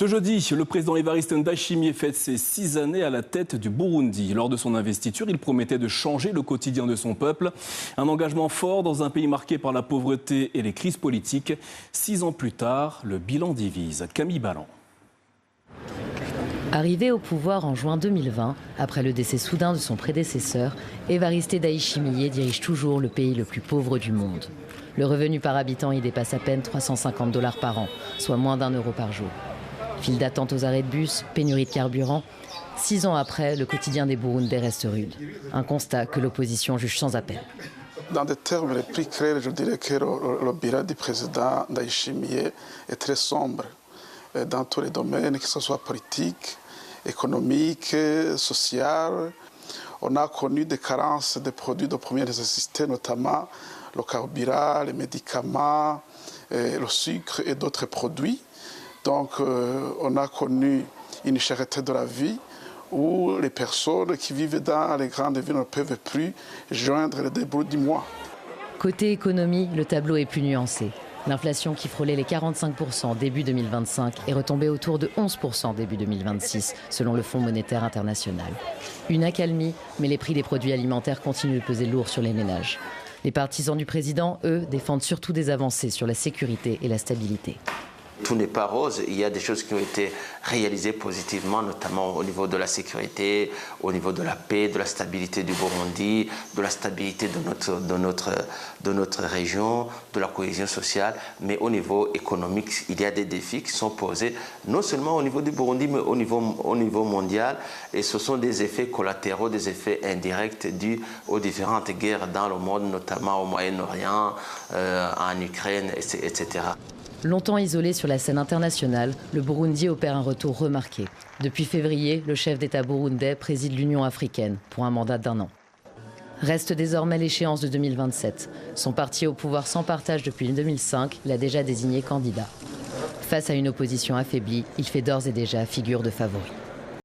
Ce jeudi, le président Evariste Ndayishimiye fête ses 6 années à la tête du Burundi. Lors de son investiture, il promettait de changer le quotidien de son peuple. Un engagement fort dans un pays marqué par la pauvreté et les crises politiques. 6 ans plus tard, le bilan divise. Camille Balland. Arrivé au pouvoir en juin 2020, après le décès soudain de son prédécesseur, Evariste Ndayishimiye dirige toujours le pays le plus pauvre du monde. Le revenu par habitant y dépasse à peine $350 par an, soit moins d'€1 par jour. File d'attente aux arrêts de bus, pénurie de carburant. 6 ans après, le quotidien des Burundais reste rude. Un constat que l'opposition juge sans appel. Dans des termes les plus clairs, je dirais que le bilan du président Ndayishimiye est très sombre dans tous les domaines, que ce soit politique, économique, social. On a connu des carences de produits de première nécessité, notamment le carburant, les médicaments, le sucre et d'autres produits. Donc on a connu une cherté de la vie où les personnes qui vivent dans les grandes villes ne peuvent plus joindre le début du mois. Côté économie, le tableau est plus nuancé. L'inflation qui frôlait les 45% début 2025 est retombée autour de 11% début 2026, selon le Fonds monétaire international. Une accalmie, mais les prix des produits alimentaires continuent de peser lourd sur les ménages. Les partisans du président, eux, défendent surtout des avancées sur la sécurité et la stabilité. Tout n'est pas rose, il y a des choses qui ont été réalisées positivement, notamment au niveau de la sécurité, au niveau de la paix, de la stabilité du Burundi, de la stabilité de notre région, de la cohésion sociale. Mais au niveau économique, il y a des défis qui sont posés, non seulement au niveau du Burundi, mais au niveau mondial. Et ce sont des effets collatéraux, des effets indirects dus aux différentes guerres dans le monde, notamment au Moyen-Orient, en Ukraine, etc. Longtemps isolé sur la scène internationale, le Burundi opère un retour remarqué. Depuis février, le chef d'État burundais préside l'Union africaine pour un mandat d'1 an. Reste désormais l'échéance de 2027. Son parti au pouvoir sans partage depuis 2005 l'a déjà désigné candidat. Face à une opposition affaiblie, il fait d'ores et déjà figure de favori.